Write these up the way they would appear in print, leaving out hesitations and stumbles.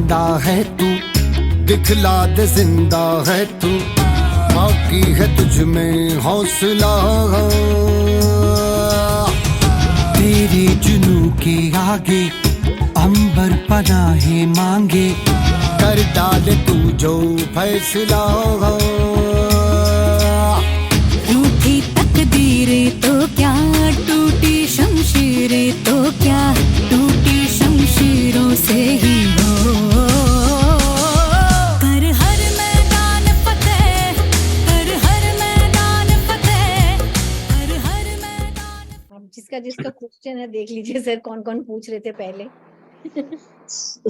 जिंदा है तू, दिखला दे जिंदा है तू, बाकी है तुझ में हौसला। तेरे जुनू के आगे अंबर पनाहे मांगे, कर डाले तू जो फैसला। रूठी तकदीरें तो क्या, टूटी शमशीरें तो क्या, टूटी शमशीरों से ही हो कर हर मैदान फतेह, कर हर मैदान फतेह, कर हर मैदान। अब जिसका जिसका क्वेश्चन है देख लीजिए सर कौन कौन पूछ रहे थे पहले।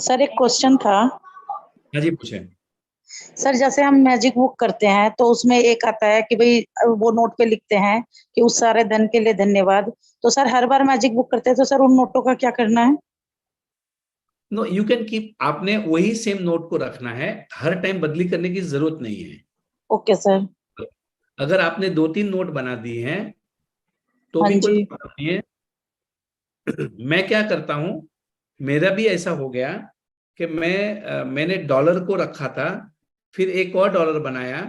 सर एक क्वेश्चन था। हाँ जी पूछे। सर जैसे हम मैजिक बुक करते हैं तो उसमें एक आता है कि भाई वो नोट पे लिखते हैं कि उस सारे धन के लिए धन्यवाद। तो सर हर बार मैजिक बुक करते हैं तो सर उन नोटों का क्या करना है? नो यू कैन कीप, आपने वही सेम नोट को रखना है, हर टाइम बदली करने की जरूरत नहीं है। Okay sir. अगर आपने 2-3 नोट बना दिए हैं तो हाँ भी कोई जी। प्रॉब्लम नहीं है। मैं क्या करता हूं, मेरा भी ऐसा हो गया कि मैंने डॉलर को रखा था, फिर एक और डॉलर बनाया,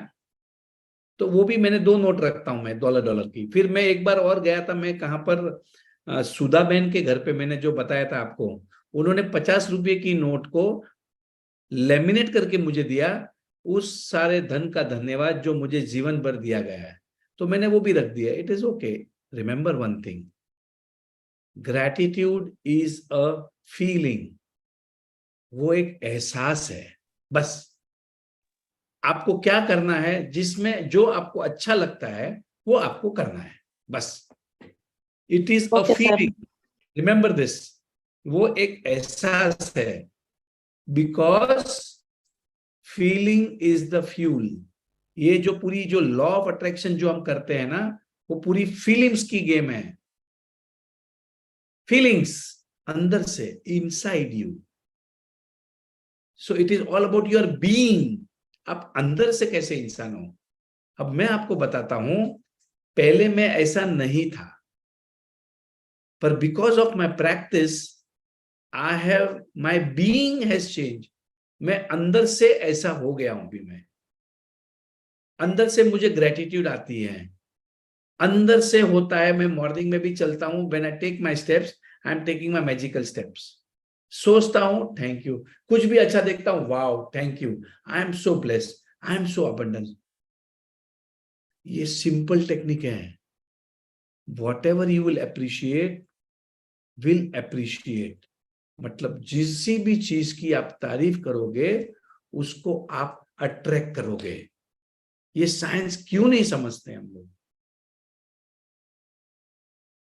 तो वो भी मैंने 2 नोट रखता हूं मैं डॉलर की। फिर मैं एक बार और गया था, मैं कहां पर, सुधा बहन के घर पे, मैंने जो बताया था आपको, उन्होंने 50 रुपए की नोट को लेमिनेट करके मुझे दिया, उस सारे धन का धन्यवाद जो मुझे जीवन भर दिया गया है, तो मैंने वो भी रख दिया। It is okay. Remember one thing, gratitude is a feeling, वो एक एहसास है। बस आपको क्या करना है, जिसमें जो आपको अच्छा लगता है वो आपको करना है, बस। It is a feeling, remember this, वो एक एहसास है। Because feeling is the fuel. ये जो पूरी जो लॉ ऑफ अट्रैक्शन जो हम करते हैं ना, वो पूरी फीलिंग्स की गेम है। फीलिंग्स अंदर से, inside you. So it is all about your being. आप अंदर से कैसे इंसान हो। अब मैं आपको बताता हूं, पहले मैं ऐसा नहीं था, पर because of my practice I have, my being has change. मैं अंदर से ऐसा हो गया हूं। अभी मैं अंदर से, मुझे ग्रेटिट्यूड आती है, अंदर से होता है। मैं मॉर्निंग में भी चलता हूं, when I take my steps, I am taking my magical steps. सोचता हूं थैंक यू, कुछ भी अच्छा देखता हूं wow thank you, I am so blessed, I am so abundant. ये सिंपल टेक्निक है। Whatever you will appreciate, मतलब जिस भी चीज की आप तारीफ करोगे उसको आप अट्रैक्ट करोगे। ये साइंस क्यों नहीं समझते हम लोग।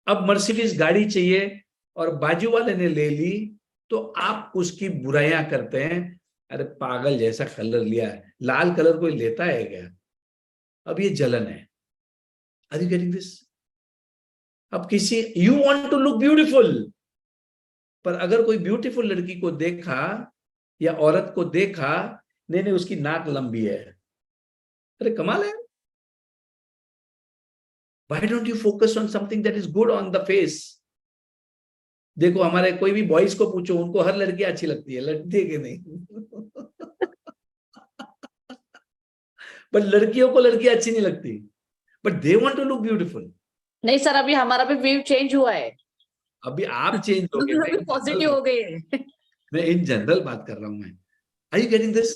अब मर्सिडीज गाड़ी चाहिए और बाजू वाले ने ले ली, तो आप उसकी बुराइयां करते हैं, अरे पागल जैसा कलर लिया है, लाल कलर कोई लेता है क्या। अब ये जलन है। Are you getting this. अब किसी, you want to look beautiful, पर अगर कोई ब्यूटीफुल लड़की को देखा या औरत को देखा, नहीं नहीं उसकी नाक लंबी है, अरे कमाल है। Why don't you focus on something that is good on the face? देखो हमारे कोई भी बॉयज को पूछो, उनको हर लड़की अच्छी लगती है, लगती है कि नहीं। पर लड़कियों को लड़की अच्छी नहीं लगती, but they want to look beautiful. नहीं सर, अभी हमारा भी व्यू चेंज हुआ है। अभी आप चेंज हो गए, पॉजिटिव हो गए हैं। मैं इन जनरल बात कर रहा हूं मैं। Are you getting this.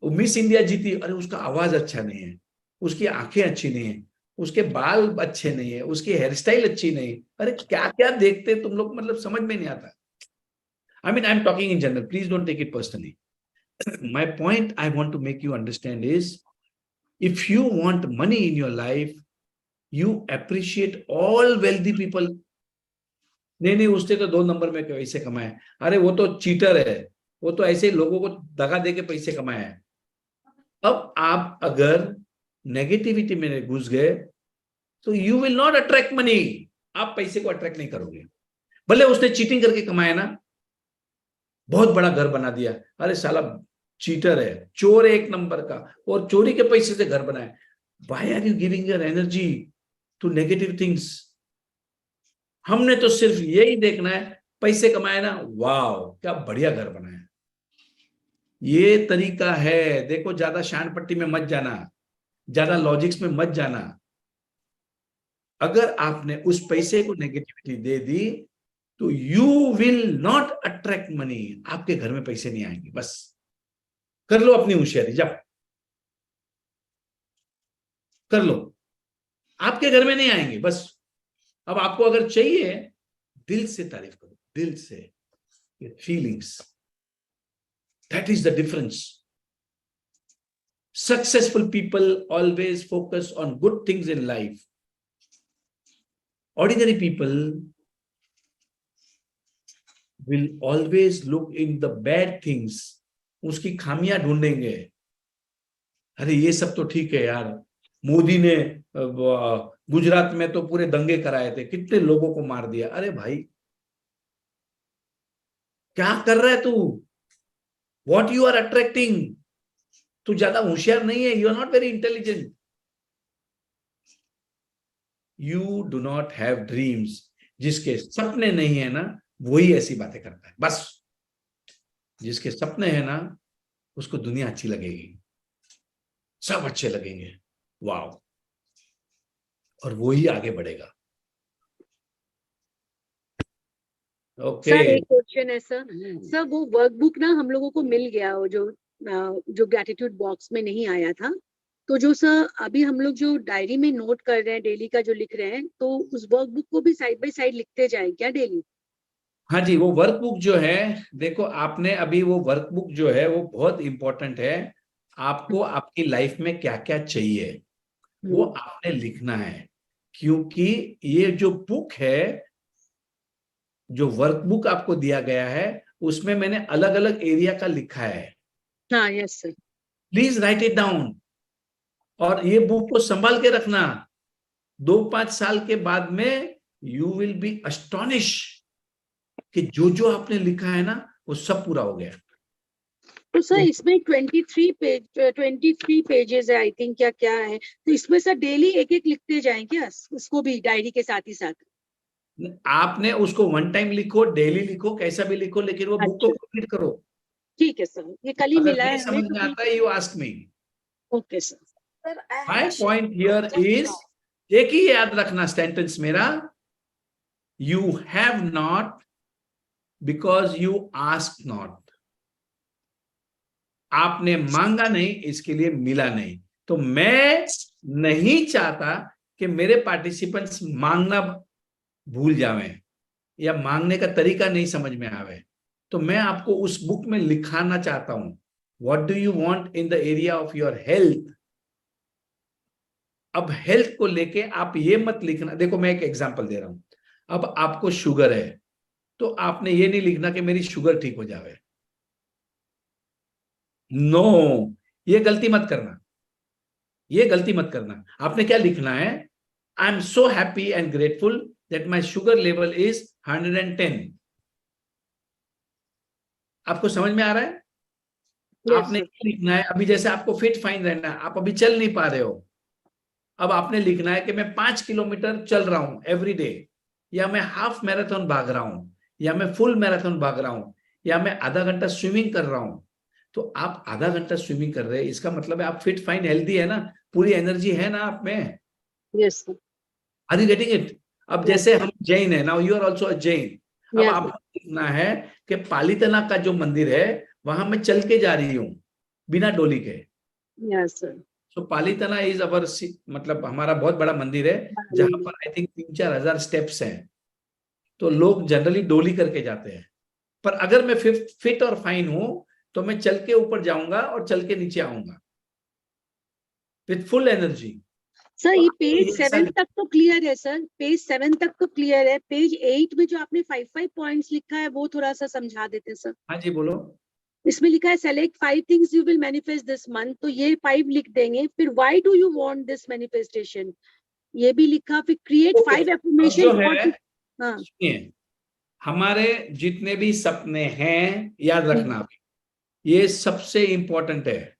Miss India जीती, अरे उसका आवाज अच्छा नहीं है, उसकी आंखें अच्छी नहीं है, उसके बाल अच्छे नहीं है, उसकी हेयर स्टाइल अच्छी नहीं। अरे क्या क्या देखते तुम लोग, मतलब समझ में नहीं आता। I mean I am talking in general, please don't take it personally. My point I want to make you understand is, if you want money in your life, you appreciate all wealthy people. नहीं नहीं उसने तो 2 number में पैसे कमाए, अरे वो तो चीटर है, वो तो ऐसे लोगों को दगा दे के पैसे कमाए हैं। अब आप अगर नेगेटिविटी में घुस गए तो you will not attract money, आप पैसे को अट्रैक्ट नहीं करोगे। भले उसने चीटिंग करके कमाया ना, बहुत बड़ा घर बना दिया, अरे साला चीटर है, चोर है 1 नंबर का, और चोरी के पैसे से घर बनाए। Why are you giving your energy to negative things. हमने तो सिर्फ यही देखना है, पैसे कमाए ना, वाह क्या बढ़िया घर बनाया, ये तरीका है। देखो, ज्यादा शान पट्टी में मत जाना, ज्यादा लॉजिक्स में मत जाना। अगर आपने उस पैसे को नेगेटिविटी दे दी तो you will not attract money. आपके घर में पैसे नहीं आएंगे। बस कर लो अपनी होशियारी, जब कर लो, आपके घर में नहीं आएंगे। बस अब आपको अगर चाहिए, दिल से तारीफ करो, दिल से, feelings, that is the difference. Successful people always focus on good things in life. Ordinary people will always look in the bad things. उसकी खामियां ढूंढेंगे। अरे ये सब तो ठीक है यार, मोदी ने गुजरात में तो पूरे दंगे कराए थे, कितने लोगों को मार दिया। अरे भाई, क्या कर रहा है तू? What you are attracting? तू ज्यादा होशियार नहीं है। You are not very intelligent. You do not have dreams. जिसके सपने नहीं है ना, वही ऐसी बातें करता है। बस जिसके सपने हैं ना, उसको दुनिया अच्छी लगेगी, सब अच्छे लगेंगे, वाव, और वही आगे बढ़ेगा। ओके। सर एक क्वेश्चन है सर। सर वो वर्कबुक ना हम लोगों को मिल गया, वो जो ग्रेटिट्यूड बॉक्स में नहीं आया था, तो जो सर अभी हम लोग जो डायरी में नोट कर रहे हैं, डेली का जो लिख रहे हैं, तो उस वर्कबुक को भी साइड बाय साइड लिखते जाएं क्या डेली? हाँ जी, वो वर्कबुक जो है, देखो आपने अभी वो वर्कबुक जो है वो बहुत इंपॉर्टेंट है। आपको आपकी लाइफ में क्या क्या चाहिए वो आपने लिखना है, क्योंकि ये जो बुक है, जो वर्कबुक आपको दिया गया है, उसमें मैंने अलग अलग एरिया का लिखा है। हाँ, yes sir. Please right it down, और ये बुक को संभाल के रखना। 2-5 साल के बाद में यू विल बी अस्टोनिश कि जो जो आपने लिखा है ना, वो सब पूरा हो गया। तो सर इसमें 23 पेजेस है आई थिंक, क्या क्या है, तो इसमें सर डेली एक एक लिखते जाएं क्या उसको भी डायरी के साथ ही साथ? आपने उसको वन टाइम लिखो, डेली लिखो, कैसा भी लिखो, लेकिन वो बुक को कंप्लीट करो। ठीक है सर, ये कल ही मिला है समझ में आता है, you ask me. Okay sir. My point here is, एक ही याद रखना सेंटेंस मेरा, you have not because you ask not. आपने मांगा नहीं, इसके लिए मिला नहीं। तो मैं नहीं चाहता कि मेरे पार्टिसिपेंट्स मांगना भूल जावें या मांगने का तरीका नहीं समझ में आवे। तो मैं आपको उस बुक में लिखाना चाहता हूं, what do you want in the area of your health. अब हेल्थ को लेके आप ये मत लिखना। देखो मैं एक एग्जांपल दे रहा हूं। अब आपको शुगर है, तो आपने ये नहीं लिखना कि मेरी शुगर ठीक हो जावे। नो, ये गलती मत करना, ये गलती मत करना। आपने क्या लिखना है, I am so happy and grateful that my sugar level is 110। आपको समझ में आ रहा है? आपने लिखना है, अभी जैसे आपको फिट फाइन रहना है, आप अभी चल नहीं पा रहे हो, अब आपने लिखना है कि मैं 5 किलोमीटर चल रहा हूं एवरी डे, या मैं हाफ मैराथन भाग रहा हूं, या मैं फुल मैराथन भाग रहा हूं, या मैं आधा घंटा स्विमिंग कर रहा हूं। तो आप आधा घंटा स्विमिंग कर रहे हैं, इसका मतलब है आप फिट फाइन हेल्दी है ना, पूरी एनर्जी है ना आप में। Yes sir. Are you getting it? अब जैसे हम जैन है, now you are also a Jain. अब आपको लिखना है कि पालीतना का जो मंदिर है वहां मैं चल के जा रही हूँ बिना डोली के। Yes sir. So Palitana is our, मतलब हमारा बहुत बड़ा मंदिर है जहां पर आई थिंक 3-4 हजार स्टेप्स हैं। तो लोग जनरली डोली करके जाते हैं, पर अगर मैं फिट और फाइन हूं तो मैं चल के ऊपर जाऊंगा और चल के नीचे आऊंगा विथ फुल एनर्जी। सर ये पेज 7 तक तो क्लियर है सर, पेज 7 तक तो क्लियर है। पेज 8 में जो आपने 5 पॉइंट्स लिखा है वो थोड़ा सा समझा देते हैं सर। हाँ जी बोलो। इसमें लिखा है select 5 things you will manifest this month, तो ये 5 लिख देंगे। फिर why do you want this manifestation, ये भी लिखा। फिर क्रिएट 5 एफर्मेशन। हाँ, सुनिए, हमारे जितने भी सपने हैं, याद रखना ये सबसे इंपॉर्टेंट है।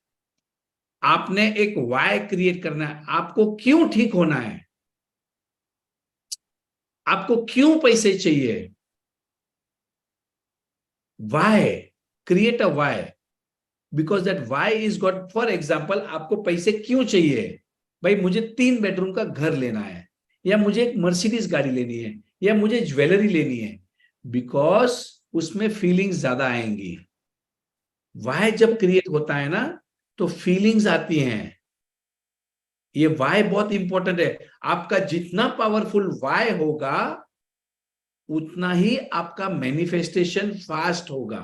आपने एक वाई क्रिएट करना है। आपको क्यों ठीक होना है, आपको क्यों पैसे चाहिए, why, create a why. Because that why is got, for example आपको पैसे क्यों चाहिए? भाई मुझे 3 बेडरूम का घर लेना है, या मुझे एक मर्सिडीज गाड़ी लेनी है, या मुझे ज्वेलरी लेनी है, बिकॉज उसमें फीलिंग्स ज्यादा आएंगी। वाई जब क्रिएट होता है ना तो फीलिंग्स आती हैं। ये वाई बहुत इंपॉर्टेंट है। आपका जितना पावरफुल वाई होगा उतना ही आपका मैनिफेस्टेशन फास्ट होगा।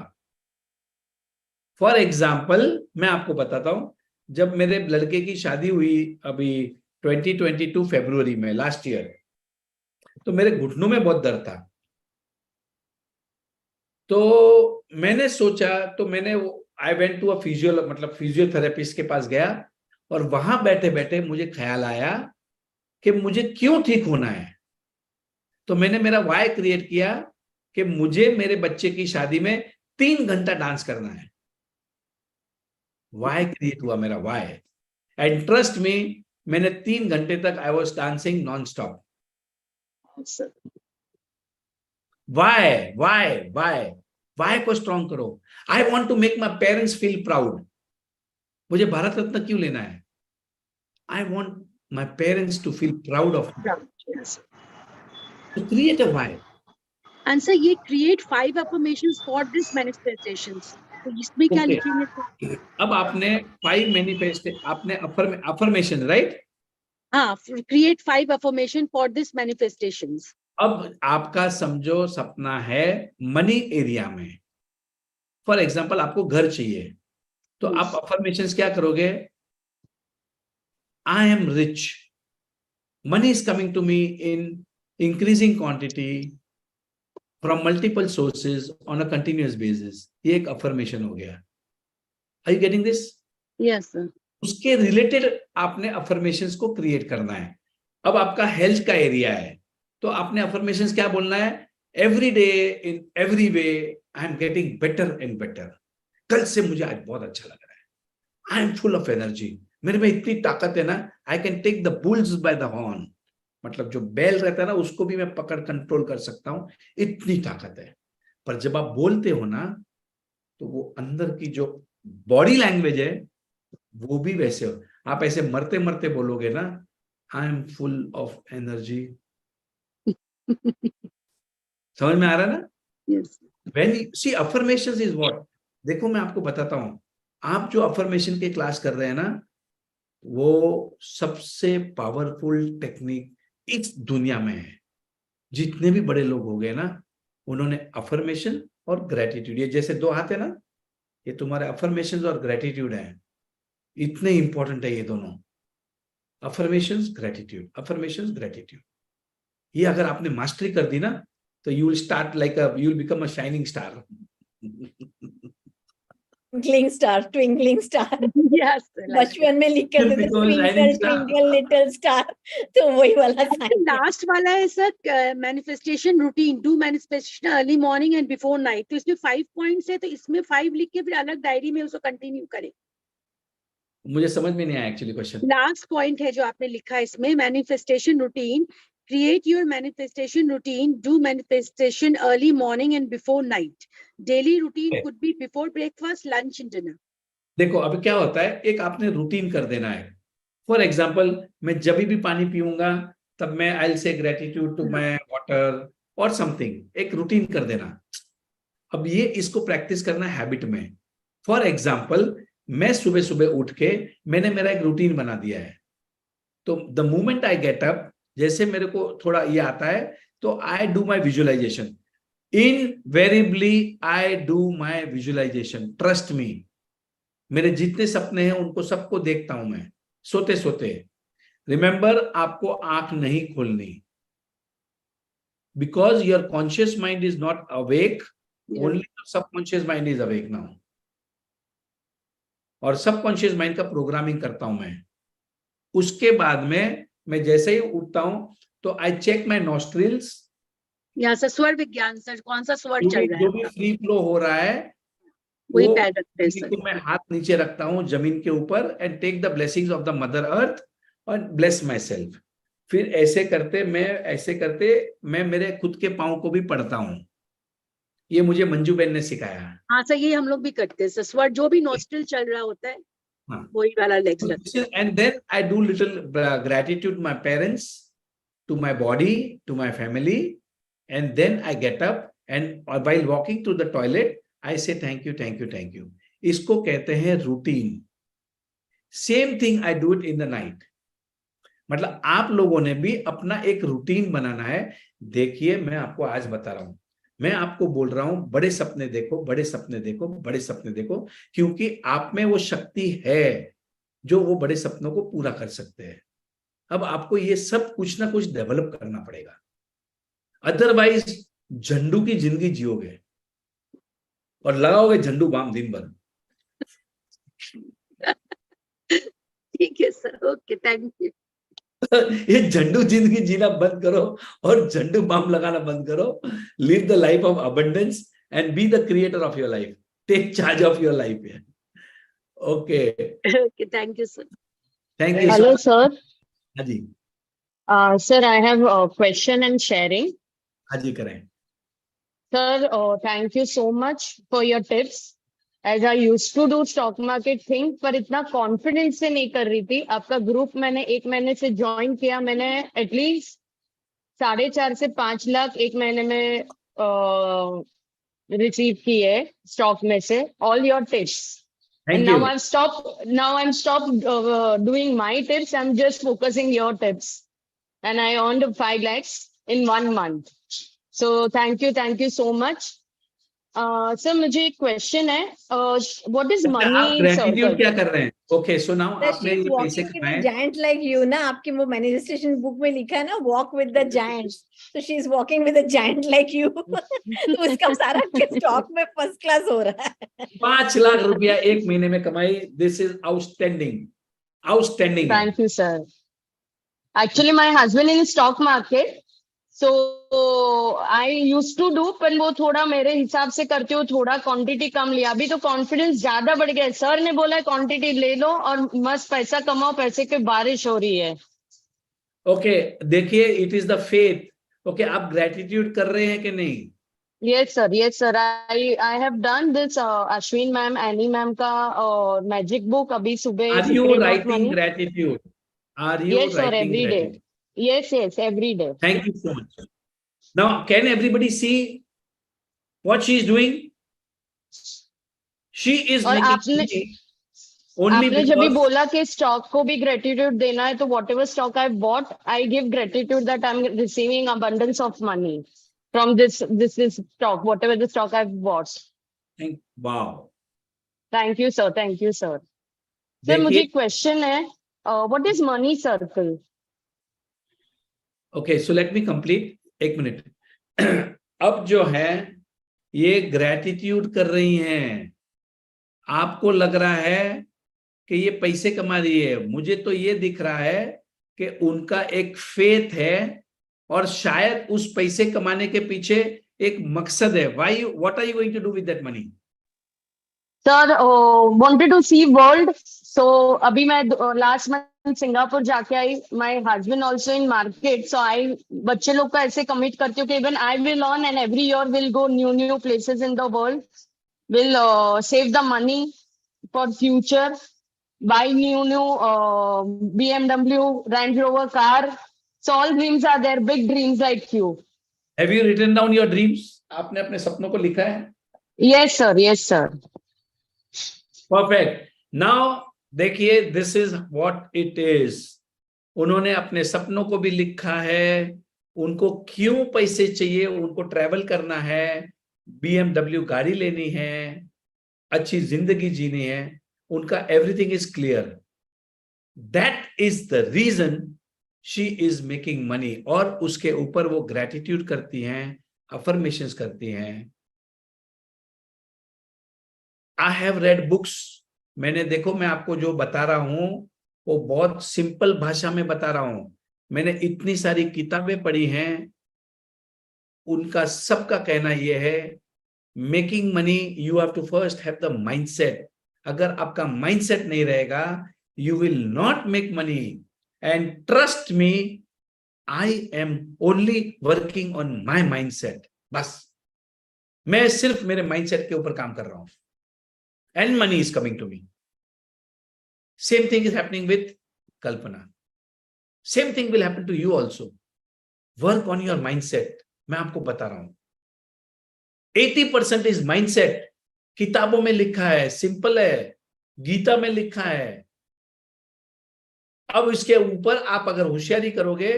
फॉर एग्जाम्पल मैं आपको बताता हूं, जब मेरे लड़के की शादी हुई अभी 2022 फरवरी में, लास्ट ईयर, तो मेरे घुटनों में बहुत दर्द था। तो मैंने सोचा, तो मैंने I went to a physiotherapist के पास गया, और वहां बैठे बैठे मुझे ख्याल आया कि मुझे क्यों ठीक होना है। तो मैंने मेरा वाई क्रिएट किया कि मुझे मेरे बच्चे की शादी में 3 घंटा डांस करना है। वाई क्रिएट हुआ मेरा वाई, एंड ट्रस्ट मी, मैंने 3 घंटे तक I was dancing non stop. Why why why why को स्ट्रॉन्ग करो। I want to make my parents feel proud. मुझे भारत रत्न क्यों लेना है? I want my parents to feel proud of me. To create a why. And sir, ये create 5 affirmations for this manifestations. तो इसमें क्या Okay. लिखेंगे? अब आपने 5 मैनिफेस्ट, आपने अफर्मेशन, राइट? हाँ, create 5 affirmation for this manifestations. अब आपका समझो सपना है मनी एरिया में। फॉर एग्जाम्पल आपको घर चाहिए, तो आप अफर्मेशंस क्या करोगे? I am rich, money is coming to me in increasing quantity from multiple sources on a continuous basis। ये एक affirmation हो गया। Are you getting this? Yes sir. उसके रिलेटेड आपने affirmations को क्रिएट करना है। अब आपका हेल्थ का एरिया है, तो आपने affirmations क्या बोलना है? Every day in every way I am getting better and better. कल से मुझे आज बहुत अच्छा लग रहा है। I am full of energy, मेरे में इतनी ताकत है ना, I can take the bulls by the horn. मतलब जो बैल रहता है ना, उसको भी मैं पकड़ कंट्रोल कर सकता हूं, इतनी ताकत है। पर जब आप बोलते हो ना, तो वो अंदर की जो बॉडी लैंग्वेज है वो भी वैसे हो। आप ऐसे मरते मरते बोलोगे ना, आई एम फुल ऑफ एनर्जी। समझ में आ रहा है ना? Yes. When you see affirmations is what, देखो मैं आपको बताता हूं, आप जो अफर्मेशन के क्लास कर रहे हैं ना, वो सबसे पावरफुल टेक्निक इस दुनिया में है। जितने भी बड़े लोग हो गए ना, उन्होंने अफर्मेशन और ग्रेटिट्यूड, ये जैसे 2 हाथ है ना, ये तुम्हारे अफर्मेशन और ग्रेटिट्यूड है। इतने इंपॉर्टेंट है ये दोनों, अफर्मेशंस ग्रेटिट्यूड, अफर्मेशंस ग्रेटिट्यूड। ये अगर आपने मास्टरी कर दी ना, तो you will start like you will become a shining star. Twinkling star Yes sir. Like बचपन में लिख कर देते ट्विंकल ट्विंकल लिटिल स्टार, तो वही वाला साइन। लास्ट वाला है sir manifestation routine, do manifestation early morning and before night. तो इसमें 5 पॉइंट्स है, तो इसमें 5 लिख के फिर अलग डायरी में उसको कंटिन्यू करें। मुझे समझ में नहीं आया एक्चुअली क्वेश्चन। लास्ट पॉइंट है जो आपने लिखा है इसमें, manifestation routine, create your manifestation routine, do manifestation early morning and before night. Daily routine could be before breakfast, lunch and dinner. देखो अभी क्या होता है, एक आपने रूटीन कर देना है। फॉर एग्जाम्पल, मैं जब भी पानी पीऊंगा तब मैं I will say gratitude to my water और समथिंग, एक रूटीन कर देना। अब ये इसको प्रैक्टिस करना है हैबिट में। फॉर एग्जाम्पल, मैं सुबह सुबह उठ के मैंने मेरा एक रूटीन बना दिया है, तो the moment I get up, जैसे मेरे को थोड़ा ये आता है, तो I do my visualisation. Invariably I do my visualisation, trust me. मेरे जितने सपने हैं उनको सबको देखता हूं मैं सोते सोते। रिमेंबर, आपको आंख नहीं खोलनी, because your conscious mind is not awake, only subconscious mind is awake now. और सबकॉन्शियस माइंड का प्रोग्रामिंग करता हूं मैं। उसके बाद में मैं जैसे ही उठता हूं तो आई चेक माई नॉस्ट्रिल्स। यहाँ से स्वर विज्ञान सर, कौन सा स्वर चल रहा है? जो भी फ्री फ्लो हो रहा है वही वो पैर रखते हैं सर। मैं हाथ नीचे रखता हूं जमीन के ऊपर, and take the blessings of the mother earth और ब्लेस माई सेल्फ। फिर ऐसे करते मैं मेरे खुद के पाँव को भी पढ़ता हूं। ये मुझे मंजू बहन ने सिखाया। हाँ सर, ये हम लोग भी करते हैं सर, स्वर जो भी नॉस्ट्रल चल रहा होता है हाँ। वही वाला लेग्स लगता है। And then I do little gratitude to my parents, to my body, to my family, and then I get up and while walking to the toilet, I say thank you, thank you, thank you. इसको कहते हैं routine. Same thing I do it in the night. मतलब आप लोगों ने भी अपना एक रूटीन बनाना है। देखिए, मैं आपको आज बता रहा हूं, मैं आपको बोल रहा हूं, बड़े सपने देखो, बड़े सपने देखो, बड़े सपने देखो, क्योंकि आप में वो शक्ति है जो वो बड़े सपनों को पूरा कर सकते हैं। अब आपको ये सब कुछ ना कुछ डेवलप करना पड़ेगा, अदरवाइज झंडू की जिंदगी जियोगे और लगाओगे झंडू बाम दिन भर। ठीक है सर, ओके, थैंक यू। ये झंडू जिंदगी जीना बंद करो और झंडू बाम लगाना बंद करो। Live the life of abundance and be the creator of your life. Take charge of your life. Okay, okay, thank you sir. Thank you. Hello, sir. हाँ जी, Sir, I have a question and sharing. हाँ जी, करें। Sir, thank you so much for your tips. As I used to do stock market thing, पर इतना confidence से नहीं कर रही थी। आपका ग्रुप मैंने 1 महीने से ज्वाइन किया। मैंने एटलीस्ट 4.5 से 5 लाख 1 महीने में रिसीव किए स्टॉक में से। All your tips. Thank And you. now I'm stopped doing my tips. I'm just focusing your tips. And I earned 5 lakhs in 1 month. So thank you so much. Sir, मुझे एक question है, what is आप money gratitude circle? क्या कर रहे हैं? Okay, so now आपने ये पैसे कमाए। जायंट लाइक यू ना, आपकी वो मैनिफेस्टेशन बुक में लिखा है ना, वॉक विद द जायंट्स, तो she is walking with a giant like you. तो उसका सारा स्टॉक में फर्स्ट क्लास हो रहा है। 5 लाख रुपया 1 महीने में कमाई। This is outstanding, outstanding. Thank you, sir. Actually, my husband in stock market, so I used to do, पर वो थोड़ा मेरे हिसाब से करते हो, थोड़ा क्वांटिटी कम लिया। अभी तो कॉन्फिडेंस ज्यादा बढ़ गया है। सर ने बोला है क्वांटिटी ले लो और मस्त पैसा कमाओ, पैसे की बारिश हो रही है। ओके, देखिए, it is the faith. Okay, आप ग्रेटिट्यूड कर रहे हैं कि नहीं? Yes, sir. Yes, sir. I have done this. Ashwin ma'am, Annie ma'am का magic book अभी सुबह। Are you Secret of writing Money. gratitude? Are you Yes, sir. writing Every day. gratitude? Yes, every day. Thank you so much. Now, can everybody see what she is doing? She is और making आपने money only आपने जब भी because बोला कि stock को भी gratitude देना है, तो what ever stock I bought, I give gratitude that I am receiving abundance of money from this stock, whatever the stock I've bought. wow. Thank you, sir. Thank you, sir. Sir, देखिए, मुझे question है, what is money circle? Okay, so let me complete. 1 minute. अब जो है ये gratitude कर रही हैं। आपको लग रहा है कि ये पैसे कमा रही है, मुझे तो ये दिख रहा है कि उनका एक फेथ है और शायद उस पैसे कमाने के पीछे एक मकसद है। Why, what are you going to do with that money? Sir, wanted to see world. So अभी मैं लास्ट मंथ सिंगापुर जाके आई। My husband also in market, so I बच्चे लोग का ऐसे कमिट करती हूँ कि even I will on and every year will go new places in the world, will save the money for future, buy new BMW, Range Rover car. So all dreams are there, big dreams like you. Have you written down your dreams? आपने अपने सपनों को लिखा है? Yes, sir. Yes, sir. Perfect. Now देखिए, this is what it is. उन्होंने अपने सपनों को भी लिखा है, उनको क्यों पैसे चाहिए, उनको ट्रैवल करना है, BMW गाड़ी लेनी है, अच्छी जिंदगी जीनी है, उनका everything is clear. That is the reason she is making money. और उसके ऊपर वो ग्रेटिट्यूड करती हैं, अफर्मेशंस करती हैं। I have read books. मैंने, देखो, मैं आपको जो बता रहा हूं वो बहुत सिंपल भाषा में बता रहा हूं। मैंने इतनी सारी किताबें पढ़ी हैं, उनका सबका कहना यह है, making money you have to first have the mindset. अगर आपका माइंडसेट नहीं रहेगा, you will not make money. And trust me, I am only working on my mindset. बस मैं सिर्फ मेरे माइंडसेट के ऊपर काम कर रहा हूं, and money is coming to me. Same thing is happening with Kalpana. Same thing will happen to you also. Work on your mindset. मैं आपको बता रहा हूं 80% इज माइंडसेट. किताबों में लिखा है, सिंपल है, गीता में लिखा है. अब इसके ऊपर आप अगर होशियारी करोगे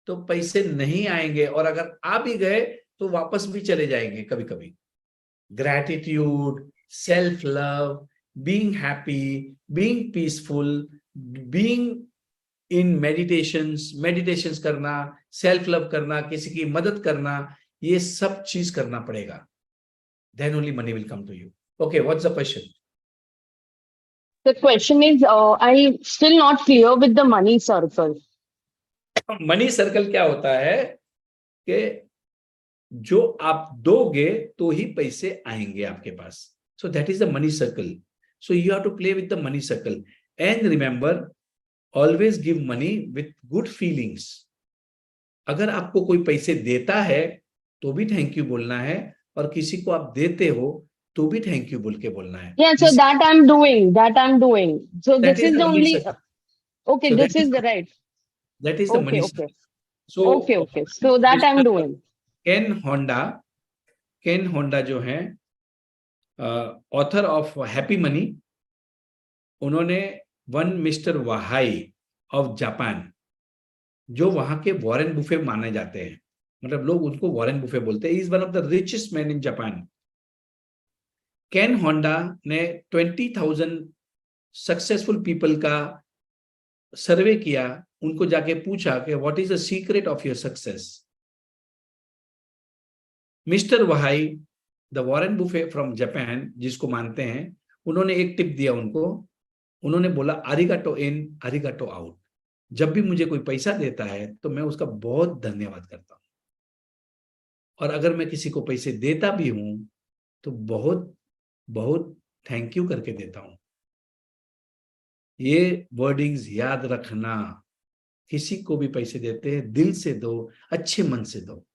तो पैसे नहीं आएंगे, और अगर आ भी गए तो वापस भी चले जाएंगे कभी कभी. Gratitude, self love, being happy, being peaceful, being in meditations करना, सेल्फ लव करना, किसी की मदद करना, ये सब चीज करना पड़ेगा. Then only money will come to you. Okay, what's the question? The question is, I'm still not clear with the money circle. Money circle क्या होता है कि जो आप दोगे तो ही पैसे आएंगे आपके पास. So that is the money circle. So you have to play with the money circle. And remember, always give money with good feelings. अगर आपको कोई पैसे देता है तो भी थैंक यू बोलना है, और किसी को आप देते हो तो भी थैंक यू बोल के बोलना है. Yeah, so that I'm doing. So That this is the money only. circle. Okay, So this that is the right. That is the Okay, money okay. circle. So Okay. So that I'm doing. Ken Honda जो है author of Happy Money, उन्होंने one mister Wahai of Japan, जो वहां के Warren Buffett माने जाते हैं, मतलब लोग उनको वॉरेन बुफे बोलते हैं. Is one of the richest man in Japan. Ken Honda ने 20,000 सक्सेसफुल पीपल का सर्वे किया. उनको जाके पूछा कि what is the secret of your success. Mister वाहाई, the Warren Buffett from Japan, जिसको मानते हैं, उन्होंने एक टिप दिया उनको. उन्होंने बोला अरिगाटो इन, अरिगाटो आउट. जब भी मुझे कोई पैसा देता है तो मैं उसका बहुत धन्यवाद करता हूं, और अगर मैं किसी को पैसे देता भी हूं तो बहुत बहुत थैंक यू करके देता हूं. ये वर्डिंग्स याद रखना. किसी को भी पैसे देते हैं, दिल से दो, अच्छे मन से दो.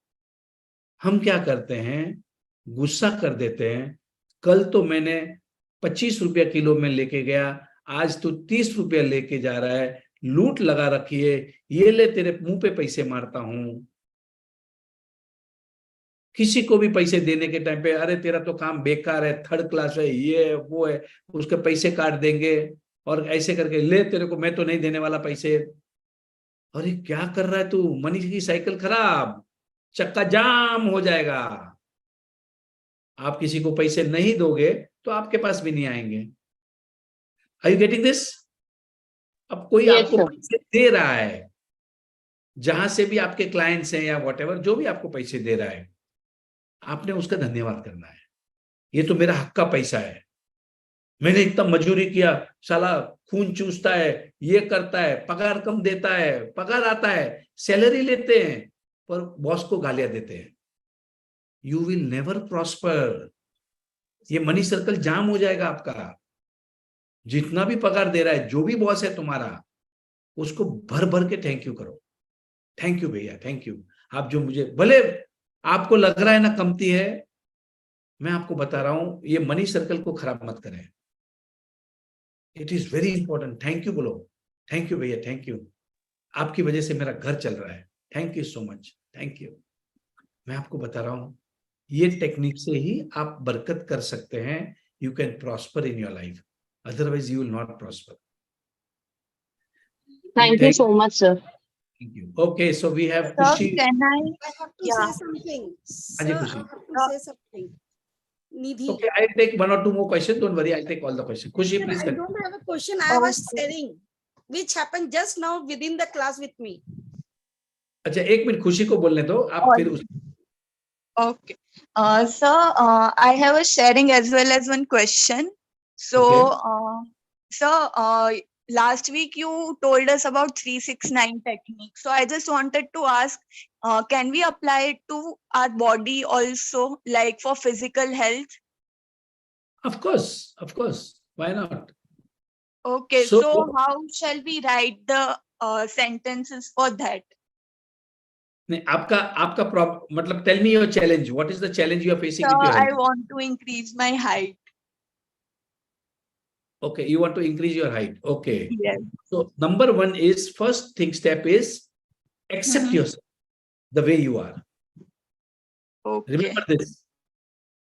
हम क्या करते हैं, गुस्सा कर देते हैं. कल तो मैंने 25 रुपया किलो में लेके गया, आज तो 30 रुपया लेके जा रहा है, लूट लगा रखी है, ये ले तेरे मुंह पे पैसे मारता हूं. किसी को भी पैसे देने के टाइम पे, अरे तेरा तो काम बेकार है, थर्ड क्लास है, ये है, वो है, उसके पैसे काट देंगे, और ऐसे करके ले तेरे को मैं तो नहीं देने वाला पैसे. अरे क्या कर रहा है तू, मनी की साइकिल खराब, चक्का जाम हो जाएगा. आप किसी को पैसे नहीं दोगे तो आपके पास भी नहीं आएंगे. Are you getting this? अब कोई Yes, आपको sir. पैसे दे रहा है, जहां से भी आपके क्लाइंट्स हैं या व्हाटएवर, जो भी आपको पैसे दे रहा है, आपने उसका धन्यवाद करना है. ये तो मेरा हक का पैसा है, मैंने इतना मजदूरी किया, साला खून चूसता है, ये करता है, पगार कम देता है, पगार आता है, सैलरी लेते हैं, पर बॉस को गालियां देते हैं. You will never prosper. ये मनी सर्कल जाम हो जाएगा आपका. जितना भी पगार दे रहा है, जो भी बॉस है तुम्हारा, उसको भर भर के थैंक यू करो. थैंक यू भैया, थैंक यू. आप जो मुझे, भले आपको लग रहा है ना कमती है, मैं आपको बता रहा हूं, ये मनी सर्कल को खराब मत करें. It is very important. Thank you बोलो. थैंक यू भैया, थैंक यू. आपकी वजह से मेरा घर चल रहा है. Thank you so much, thank you. मैं आपको बता रहा हूं, ये टेक्निक से ही आप बरकत कर सकते हैं. You can prosper in your life, otherwise you will not prosper. Thank you so much, sir. Thank you. Okay, so we have Sir, Khushi. can I? I have to Yeah. say something. Aji, Sir, Khushi. I have to say something. Nidhi. Okay, I'll take one or two more questions. Don't worry, I'll take all the questions. Khushi, Sir, please I continue. don't have a question. I was Okay. sharing, which happened just now within the class with me. अच्छा, एक minute खुशी को बोलने दो, आप फिर उस Okay. Sir, I have a sharing as well as one question. So, sir, last week you told us about 369 technique. So I just wanted to ask, can we apply it to our body also, like for physical health? Of course. Why not? Okay. So- So how shall we write the sentences for that? नहीं, आपका problem मतलब tell me your challenge, what is the challenge you are facing So with your I health? want to increase my height. Okay, you want to increase your height. Okay. Yes. So number one is, first thing step is accept Mhm. yourself the way you are. Okay. Remember this.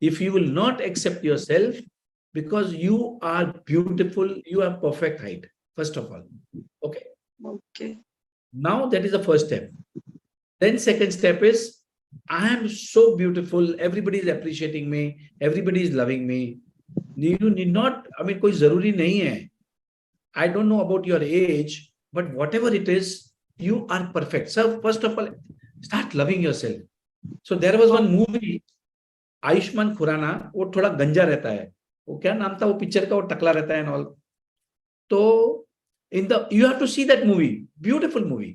If you will not accept yourself, because you are beautiful, you have perfect height, first of all. Okay. Okay. Now that is the first step. Then second step is, I am so beautiful, everybody is appreciating me, everybody is loving me. You need not, I mean, कोई जरूरी नहीं है. I don't know about your age, but whatever it is, you are perfect. So first of all, start loving yourself. So there was one movie, Ayushman Khurana, वो थोड़ा गंजा रहता है. वो क्या नाम था वो पिक्चर का, वो टकला रहता है and all. तो you have to see that movie, beautiful movie.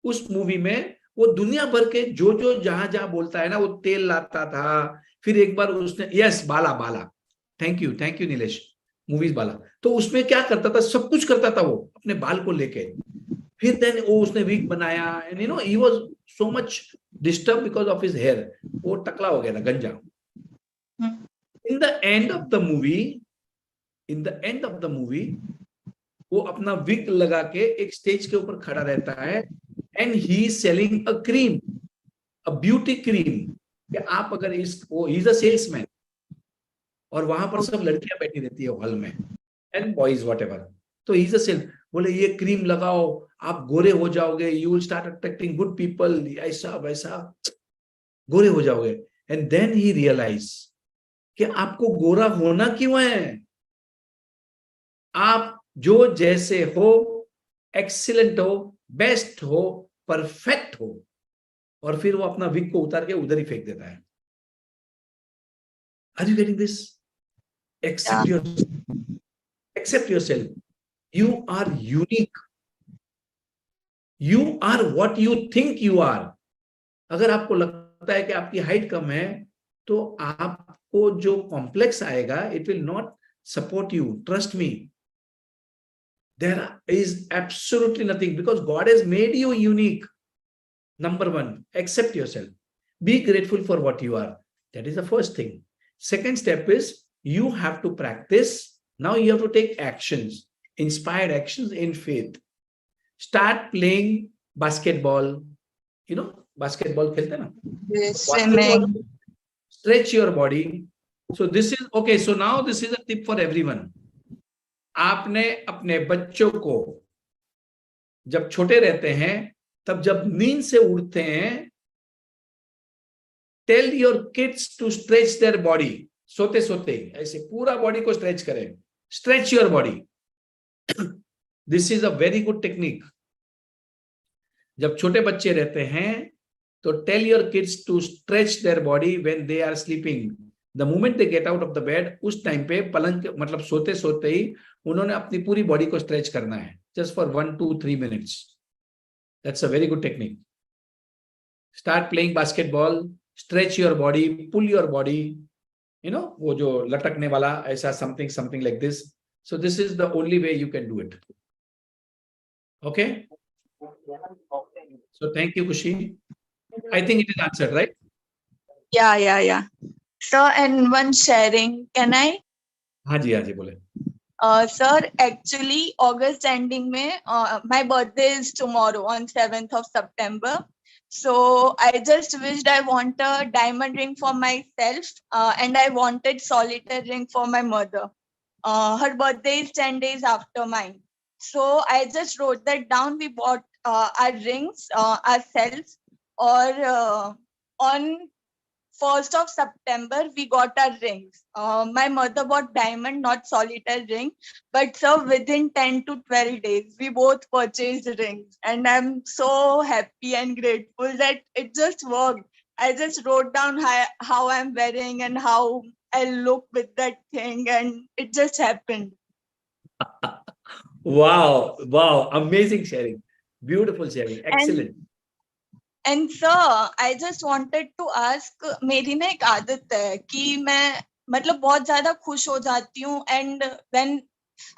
उस मूवी में वो दुनिया भर के जो जहां जहां बोलता है ना, वो तेल लाता था. फिर एक बार उसने, yes, Bala, thank you Nilesh, movies Bala. तो उसमें क्या करता था, सब कुछ करता था वो अपने बाल को लेके. फिर देन वो उसने विग बनाया, and you know he was so much disturb because of his hair. वो टकला हो गया था, गंजा. In the end of the movie वो अपना विग लगा के एक स्टेज के ऊपर खड़ा रहता है, and he is selling a cream, a beauty cream. कि आप अगर ही इज अ सेल्समैन, और वहां पर सब लड़कियां बैठी रहती है हॉल में, एंड बॉयज व्हाटएवर. तो ही इज अ सेल, बोले ये क्रीम लगाओ, आप गोरे हो जाओगे, you will start attracting good people, ऐसा वैसा, गोरे हो जाओगे. एंड देन ही रियलाइज कि आपको गोरा होना क्यों है. आप जो जैसे हो, एक्सीलेंट हो, बेस्ट हो, परफेक्ट हो. और फिर वो अपना विग को उतार के उधर ही फेंक देता है. Are you getting this? Accept yourself. You are unique. You are what you think you are. अगर आपको लगता है कि आपकी हाइट कम है, तो आपको जो कॉम्प्लेक्स आएगा, it will not support you. Trust me. There is absolutely nothing, because God has made you unique. Number one, accept yourself. Be grateful for what you are. That is the first thing. Second step is, you have to practice. Now you have to take actions, inspired actions in faith. Start playing basketball. You know, basketball khelte na? Yes, swimming. Stretch your body. So this is, okay, so now this is a tip for everyone. आपने अपने बच्चों को जब छोटे रहते हैं, तब जब नींद से उठते हैं, tell your kids to stretch their body. सोते सोते ऐसे पूरा बॉडी को स्ट्रेच करें. Stretch your body. This is a very good technique. जब छोटे बच्चे रहते हैं, तो tell your kids to stretch their body when they are sleeping. The moment they get out of the bed, उस टाइम पे पलंग मतलब सोते सोते ही उन्होंने अपनी पूरी बॉडी को स्ट्रेच करना है, just for 1, 2, 3 minutes. That's a very good technique. Start playing basketball, stretch your body, pull your body, you know, वो जो लटकने वाला ऐसा something like this. So this is the only way you can do it. Okay? So thank you, Kushi. I think it is answered, right? Yeah. Sir, and one sharing, can I? हाँ जी बोले. Sir, actually, August ending में, my birthday is tomorrow on 7th of September. So I just wished I want a diamond ring for myself, and I wanted solitaire ring for my mother. Her birthday is 10 days after mine. So I just wrote that down. We bought our rings ourselves, or on 1st of September, we got our rings. My mother bought diamond, not solitaire ring. But sir, within 10 to 12 days, we both purchased rings. And I'm so happy and grateful that it just worked. I just wrote down how I'm wearing and how I look with that thing. And it just happened. Wow. Amazing sharing. Beautiful sharing. Excellent. And sir, I just wanted to ask, मेरी ना एक आदत है कि मैं मतलब बहुत ज्यादा खुश हो जाती हूँ, and when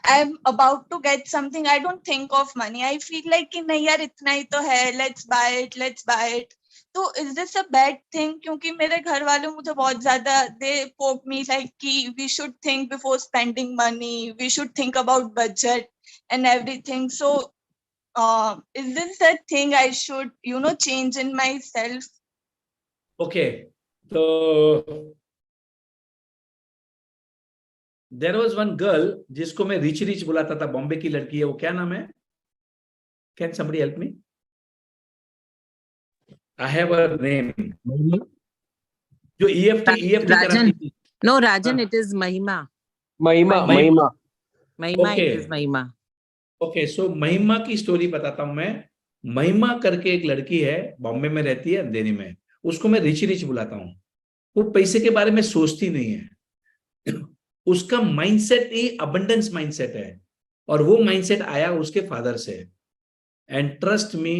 I'm about to get something, I don't think of money. I feel like कि नहीं यार इतना ही तो है, let's buy it. तो is this a bad thing? क्योंकि मेरे घर वाले मुझे बहुत ज्यादा दे पोक मी लाइक कि we should think before spending money, we should think about budget and everything. So is this a thing I should change in myself? Okay, so there was one girl जिसको मैं rich rich बुलाता था, बॉम्बे की लड़की है, वो क्या नाम है? Can somebody help me? I have a name. जो EFT Rajan. कराती थी. No, Rajan, it is Mahima. महिमा. Mahima, Okay. it is Mahima. Okay, so Mahima की स्टोरी बताता हूं मैं. महिमा करके एक लड़की है, बॉम्बे में रहती है, अंधेरी में. उसको मैं रिच रिच बुलाता हूं. वो पैसे के बारे में सोचती नहीं है. उसका माइंडसेट ही अबंडेंस माइंडसेट है, और वो माइंडसेट आया उसके फादर से. एंड ट्रस्ट मी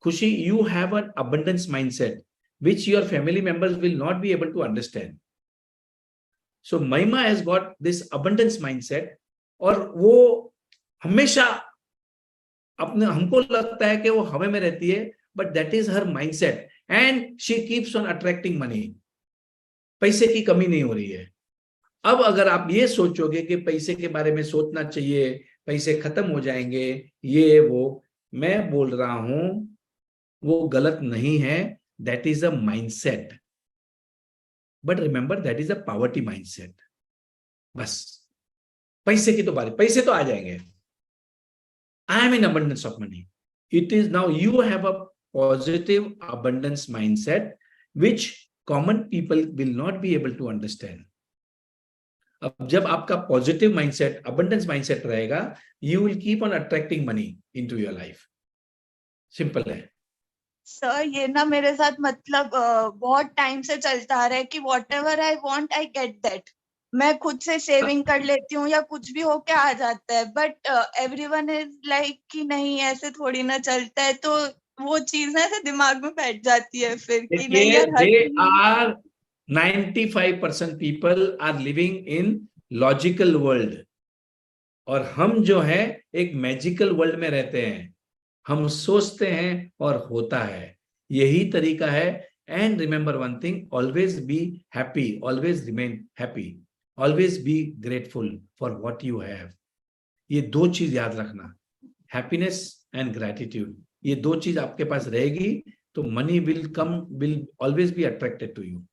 खुशी, you have an abundance mindset which your family members will not be able to understand. So Mahima has got this abundance mindset, और वो हमेशा अपने, हमको लगता है कि वो हवा में रहती है, but that is her mindset, and she keeps on attracting money. पैसे की कमी नहीं हो रही है. अब अगर आप ये सोचोगे कि पैसे के बारे में सोचना चाहिए, पैसे खत्म हो जाएंगे, ये वो, मैं बोल रहा हूं वो गलत नहीं है. That is a mindset. But remember, that is a poverty mindset. बस पैसे की तो बात, पैसे तो आ जाएंगे. I am in abundance of money. It is now you have a positive abundance mindset, which common people will not be able to understand. अब जब आपका पॉजिटिव माइंडसेट, अबंडेंस माइंडसेट रहेगा, you will keep on attracting money into your life. Simple है. Sir ये ना मेरे साथ मतलब बहुत टाइम से चलता आ रहा है कि what ever I want I get that. मैं खुद से सेविंग कर लेती हूँ या कुछ भी होके आ जाता है, बट एवरीवन इज लाइक कि नहीं ऐसे थोड़ी ना चलता है. तो वो चीज ना ऐसे दिमाग में बैठ जाती है फिर कि नहीं यार. They are 95% people are living in logical world, और हम जो है एक मैजिकल वर्ल्ड में रहते हैं. हम सोचते हैं और होता है. यही तरीका है. And remember one thing, always be happy, always remain happy, always be grateful for what you have. ये दो चीज याद रखना, हैप्पीनेस एंड ग्रेटिट्यूड. ये दो चीज आपके पास रहेगी तो money will come, will always be attracted to you.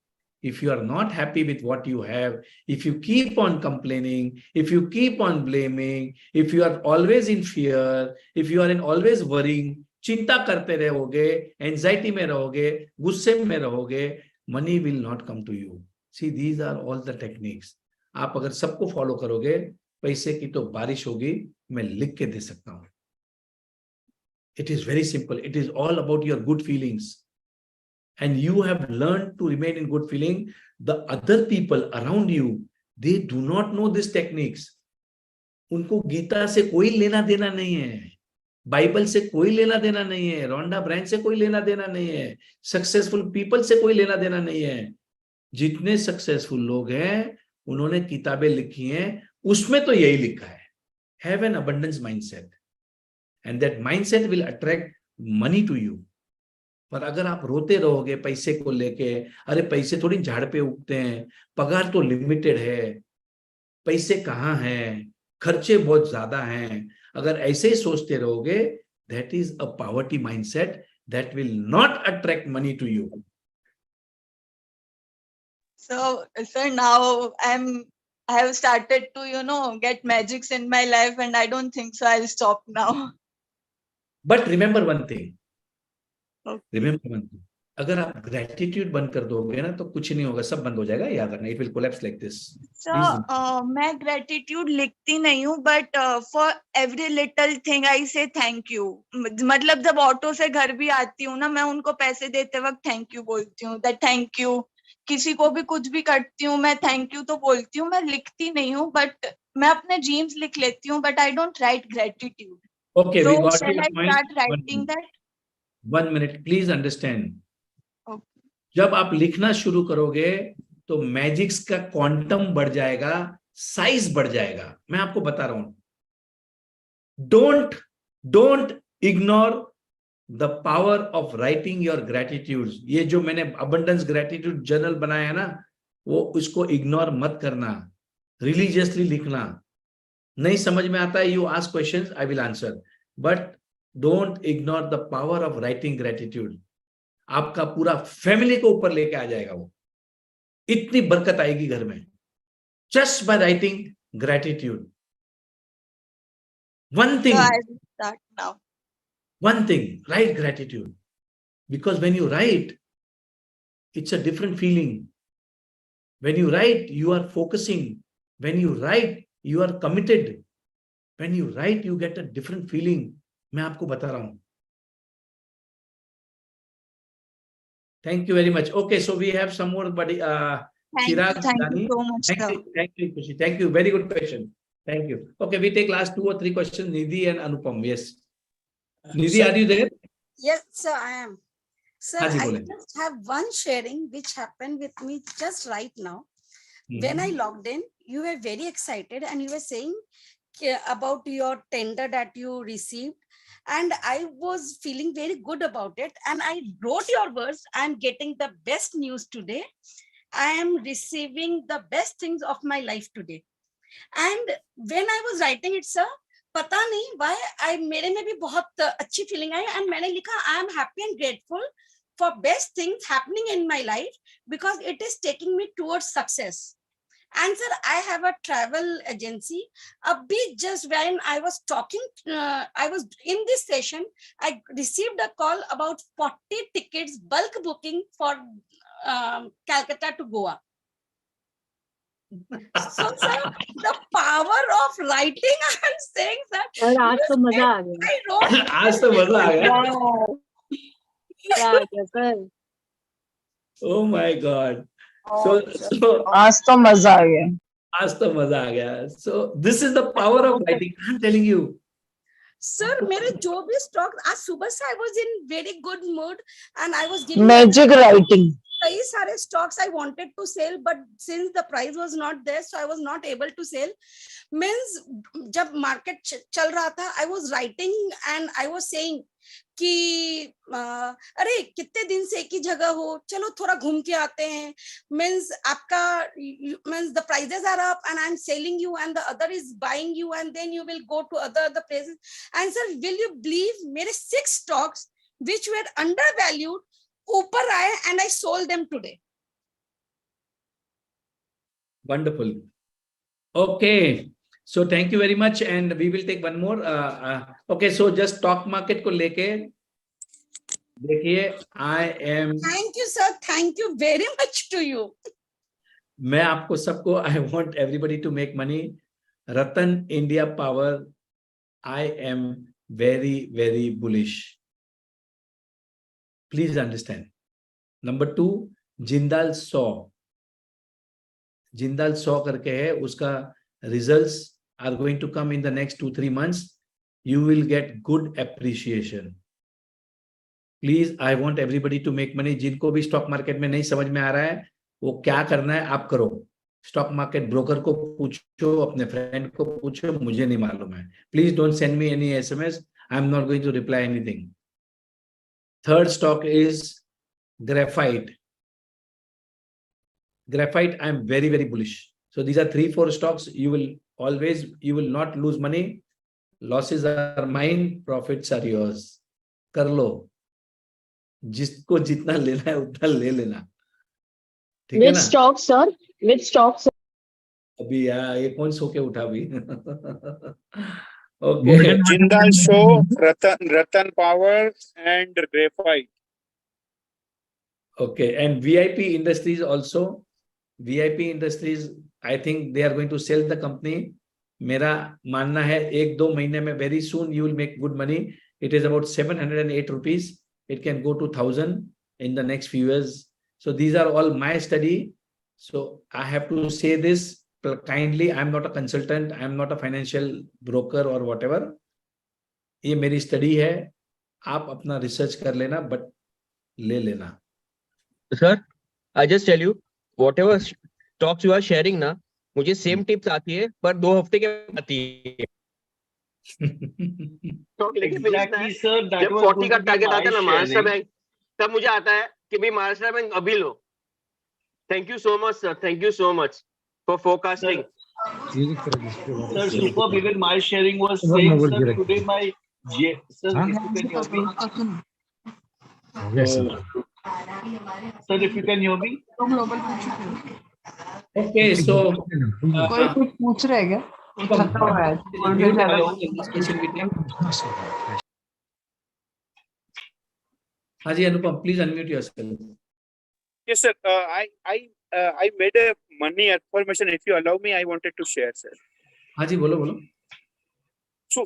If you are not happy with what you have, if you keep on complaining, if you keep on blaming, if you are always in fear, if you are in always worrying, चिंता करते रहोगे, anxiety में रहोगे, गुस्से में रहोगे, money will not come to you. See, these are all the techniques. आप अगर सबको फॉलो करोगे, पैसे की तो बारिश होगी. मैं लिख के दे सकता हूं. It is very simple. It is all about your good feelings. And you have learned to remain in good feeling. The other people around you, they do not know these techniques. उनको गीता से कोई लेना देना नहीं है, Bible से कोई लेना देना नहीं है, रोंडा ब्रांड से कोई लेना देना नहीं है, सक्सेसफुल पीपल से कोई लेना देना नहीं है. जितने सक्सेसफुल लोग हैं उन्होंने किताबें लिखी हैं, उसमें तो यही लिखा है, have an abundance mindset, and that mindset will attract money to you. पर अगर आप रोते रहोगे पैसे को लेके, अरे पैसे थोड़ी झाड़ पे उगते हैं, पगार तो लिमिटेड है, पैसे कहाँ हैं, खर्चे बहुत ज्यादा हैं, अगर ऐसे ही सोचते रहोगे, that is a poverty mindset that will not attract money to you. So sir, now I have started to get magics in my life, and I don't think so I'll stop now. But remember one thing. Remember one thing. अगर आप gratitude बंद कर दोगे ना तो कुछ नहीं होगा, सब बंद हो जाएगा. याद रखना, it will collapse like this. मैं ग्रेटिट्यूड लिखती नहीं हूँ, but for every little thing I से थैंक यू. मतलब जब ऑटो से घर भी आती हूँ ना, मैं उनको पैसे देते वक्त थैंक यू बोलती हूँ. That thank you. किसी को भी कुछ भी करती हूँ मैं थैंक यू तो बोलती हूँ. मैं लिखती नहीं हूँ, बट मैं अपने ड्रीम्स लिख लेती हूँ, but I don't write gratitude. Okay, we got your point. Start writing that? 1 minute, please understand. जब आप लिखना शुरू करोगे तो मैजिक्स का क्वांटम बढ़ जाएगा, साइज बढ़ जाएगा. मैं आपको बता रहा हूं, don't ignore the power of writing your gratitude, ये जो मैंने अबंडेंस ग्रेटिट्यूड जर्नल बनाया है ना, वो उसको इग्नोर मत करना, रिलीजियसली लिखना। नहीं समझ में आता है, you ask questions, I will answer, but don't ignore the power of writing gratitude. आपका पूरा फैमिली को ऊपर लेके आ जाएगा, वो इतनी बरकत आएगी घर में, just by writing gratitude. One thing, So I will start now. one thing, write gratitude. Because when you write, it's a different feeling. When you write, you are focusing. When you write, you are committed. When you write, you get a different feeling. मैं आपको बता रहा हूं। Thank you very much. Okay, so we have some more, buddy. Thank Chirag you Dani. so much, sir. Thank you, Khushi. Thank you. Very good question. Thank you. Okay, we take last 2 or 3 questions. Nidhi and Anupam. Yes. Nidhi, are you there? Yes, sir, I am. Sir, हाँ जी, I बोलें। just have one sharing which happened with me just right now. When I logged in, you were very excited and you were saying about your tender that you received. And I was feeling very good about it. And I wrote your words, I'm getting the best news today. I am receiving the best things of my life today. And when I was writing it, sir, पता नहीं why मेरे में भी बहुत अच्छी feeling I, and मैंने लिखा I am happy and grateful for best things happening in my life because it is taking me towards success. And sir, I have a travel agency. Abhi just when I was talking, I was in this session, I received a call about 40 tickets bulk booking for Calcutta to Goa. So sir, the power of writing, I'm saying, sir. और आज तो मजा आ गया। I wrote. आज तो मजा आ गया। क्या आ गया sir? Oh my God. So आज तो मजा आ गया। आज तो मजा आ गया। So this is the power of writing. I'm telling you. Sir, मेरे जो भी stocks आज सुबह से I was in very good mood and I was giving magic writing. कई सारे stocks I wanted to sell, but since the price was not there, so I was not able to sell. Means जब market चल रहा था, I was writing and I was saying कि अरे कितने दिन से एक ही जगह हो, चलो थोड़ा घूम के आते हैं। Means आपका means the prices are up and I'm selling you and the other is buying you and then you will go to other places. And sir, will you believe मेरे 6 stocks which were undervalued ऊपर आए and I sold them today. Wonderful. Okay. So thank you very much, and we will take one more. Okay, so just stock market को लेके देखिए, I am. Thank you, sir. Thank you very much to you. मैं आपको सबको, I want everybody to make money. Ratan India Power, I am very, very bullish. Please understand. Number 2, Jindal Saw. Jindal Saw करके है, उसका results are going to come in the next 2-3 months. You will get good appreciation. Please, I want everybody to make money. जिनको भी stock market में नहीं समझ में आ रहा है, वो क्या करना है आप करो। स्टॉक मार्केट ब्रोकर को पूछो, अपने फ्रेंड को पूछो, मुझे नहीं मालूम है। Please don't send me any SMS. I'm not going to reply anything. Third stock is Graphite. Graphite, I'm very, very bullish. So these are 3-4 stocks. You will not lose money. Losses are mine, profits are yours. कर लो, जिसको जितना लेना है उतना ले लेना, ठीक है Which ना? stock, sir? Which stock, sir? अभी यार ये कौन सो के उठा अभी? Okay. Jindal Show, Ratan Power, and Graphite. Okay, and VIP Industries also. VIP Industries, I think they are going to sell the company. मेरा मानना है 1-2 महीने में, very soon you will make good money. It is about 708 rupees. It can go to 1000 in the next few years. So these are all my study. So I have to say this kindly. I'm not a consultant. I'm not a financial broker or whatever. ये मेरी study है. आप अपना research कर लेना, but ले लेना. Sir, I just tell you, whatever stocks you are sharing ना, मुझे same tips आती है, पर 2 हफ्ते के बाद आती है. तो लेकिन फिर Exactly, sir. That जब was 40 going का to be टारगेट my आता है ना महाराष्ट्र sharing. बैंक, तब मुझे आता है कि भाई महाराष्ट्र बैंक अभी लो. Thank you so much sir, thank you so much for forecasting. Sir, superb. Even my sharing was saying, sir, today my sir, if you can hear me. Yes, sir. Sir, if you can hear me. Okay, so कोई कुछ पूछ रहे क्या? थका हुआ है, थोड़ी देर ज्यादा हाँ जी Anupam, please unmute yourself. Yes, sir. I made a money affirmation. If you allow me, I wanted to share, sir. हाँ जी, बोलो बोलो. So,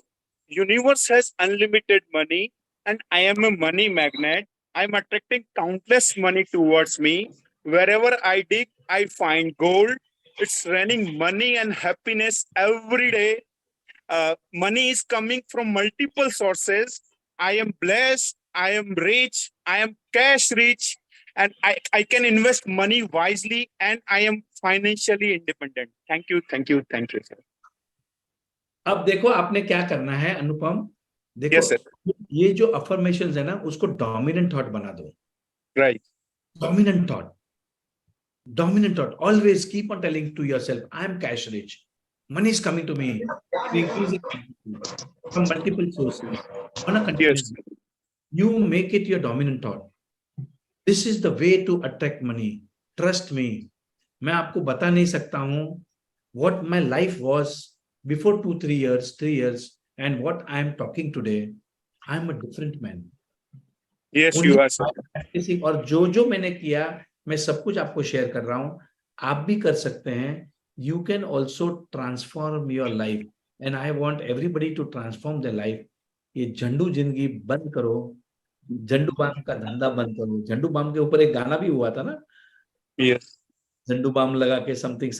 universe has unlimited money, and I am a money magnet. I'm attracting countless money towards me. Wherever I dig, I find gold. It's raining money and happiness every day. Money is coming from multiple sources. I am blessed. I am rich. I am cash rich. And I can invest money wisely, and I am financially independent. Thank you, thank you, thank you, sir. अब देखो आपने क्या करना है अनुपम. देखो Yes, sir. ये जो affirmations है ना, उसको डोमिनेंट थॉट बना दो. Right. Dominant thought. Dominant thought. Always keep on telling to yourself, I am cash rich. Money is coming to me. Increasing from multiple sources. On a continuous. Yes. You make it your dominant thought. This is the way to attract money. Trust me. मैं आपको बता नहीं सकता हूँ what my life was before 2-3 years and what I am talking today. I am a different man. Yes, you are, sir. और जो मैंने किया, मैं सब कुछ आपको शेयर कर रहा हूँ. आप भी कर सकते हैं. You can also transform your life, and I want everybody to transform their life. ये झंडू जिंदगी बंद करो. झंडू बाम का धंधा बंद करो. झंडू बाम के ऊपर एक गाना भी हुआ था ना. Yes. झंडू बाम लगा के समथिंग.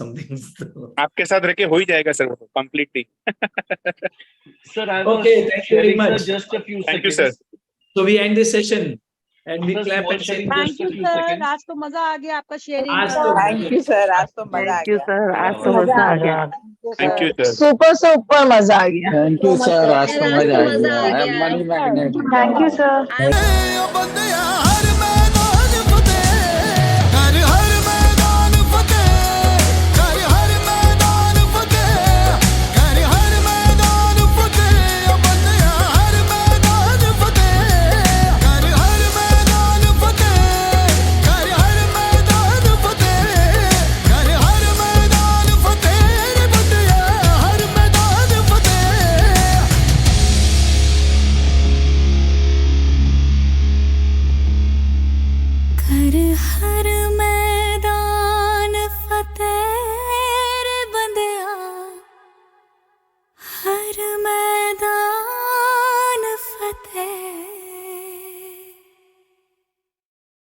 आपके साथ रह के हो ही जाएगा सर वो completely. Sir, I was Okay, thank you very sharing, sir, much. just a few Thank you, seconds. sir. So we end this session and we Sir, clap small and say sharing, thank just a you few sir. seconds. आज तो मजा आ गया आपका sharing आज का. तो thank you sir, आज तो मजा आ Thank you, गया. sir. आज तो मजा आ गया. Thank you, sir. सुपर से ऊपर मजा आ गया. थैंक यू सर, आज तो मजा आ मजा आ गया. गया. Money magnet. Thank you sir. कर हर मैदान फतेह रे बंदिया, हर मैदान